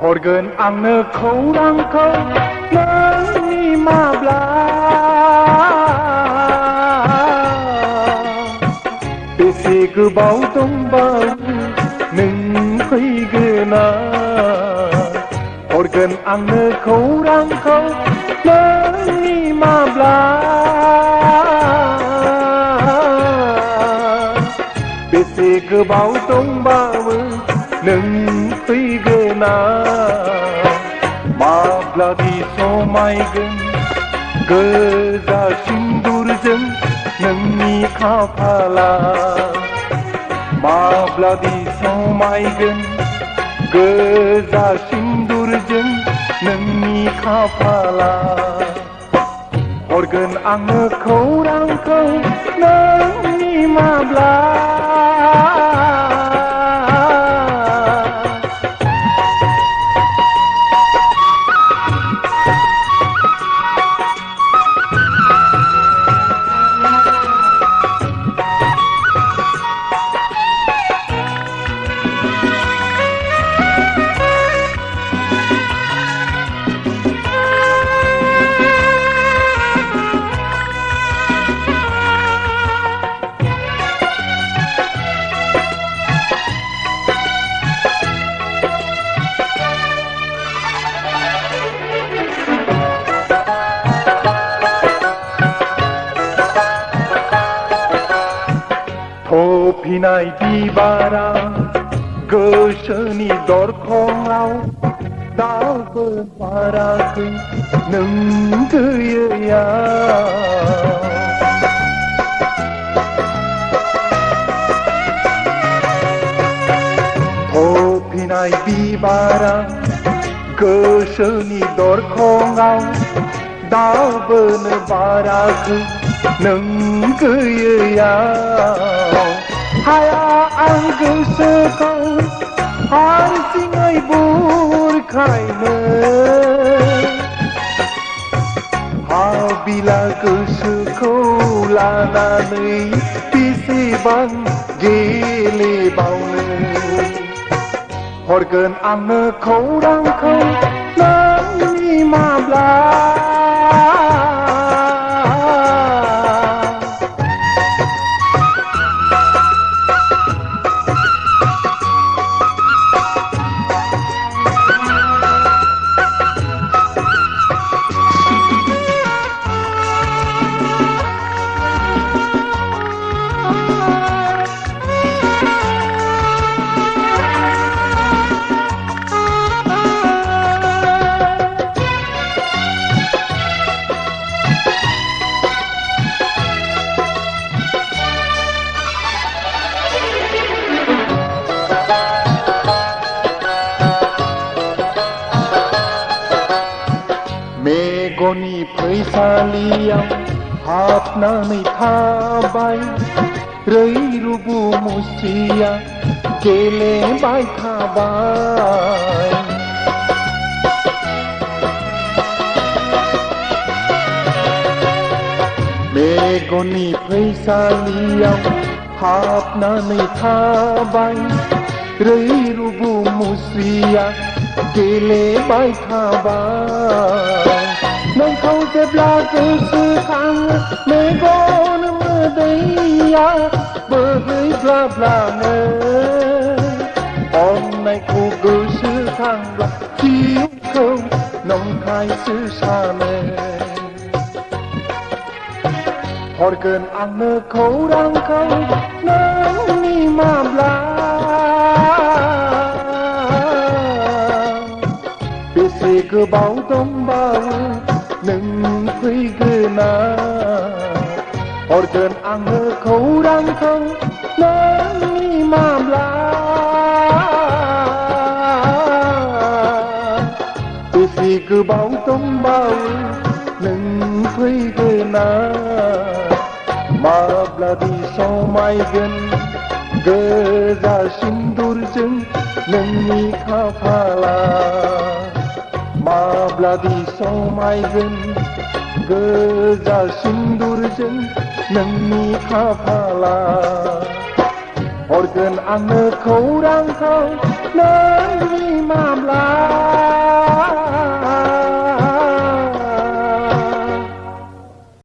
हरगोन आंनो खौरांखौ नोंनि माब्ला बेसे गोबाव दंबावो नों फैगोना हरगोन आंनो खौरांखौ नोंनि माब्ला बेसे गोबाव दंबावो नों फैगोना माब्लादि समायगोन गोजा सिन्दुरजों नोंनि खाफाला माब्लादि समायगोन गोजा सिन्दुरजों नोंनि खाफाला हरगोन आंनो खौरांखौ नोंनि माब्ला थफिनाय बिबारा गोसोनि दरखङाव दावबो बाराखै नों गैयैयाव थफिनाय बिबारा गोसोनि दरखङाव दावबोनो बाराखै नों गैयैयाव हाया आं गोसोखौ हारसिङै बुरखायनो हाबिला गोसोखौ लानानै बेसेबां गेलेबावनो हरगोन आंनो खौरांखौ नोंनि माब्ला मेगननि फैसालियाव हाबनानै थाबाय रैरुबु मुस्रिया गेलेबाय थाबाय मेगननि फैसालियाव हाबनानै थाबाय रैरुबु मुस्रिया गेलेबाय थाबाय नोंखौ जेब्ला गोसोखाङो मेगन मोदैया बोहैब्लाब्लानो अननायखौ गोसोखांब्ला जिउखौ नंखायसो सानो हरगोन आंनो खौरांखौ नोंनि माब्ला बेसे गोबाव दंबावो नों फैगोना हरगोन आंनो खौरांखौ नोंनि माब्ला बेसे गोबाव दंबावो नों फैगोना माब्लादि समायगोन गोजा सिन्दुरजों नोंनि खाफाला माब्लादि समायगोन गोजा सिन्दुरजों नोंनि खाफाला हरगोन आंनो खौरांखौ नोंनि मामला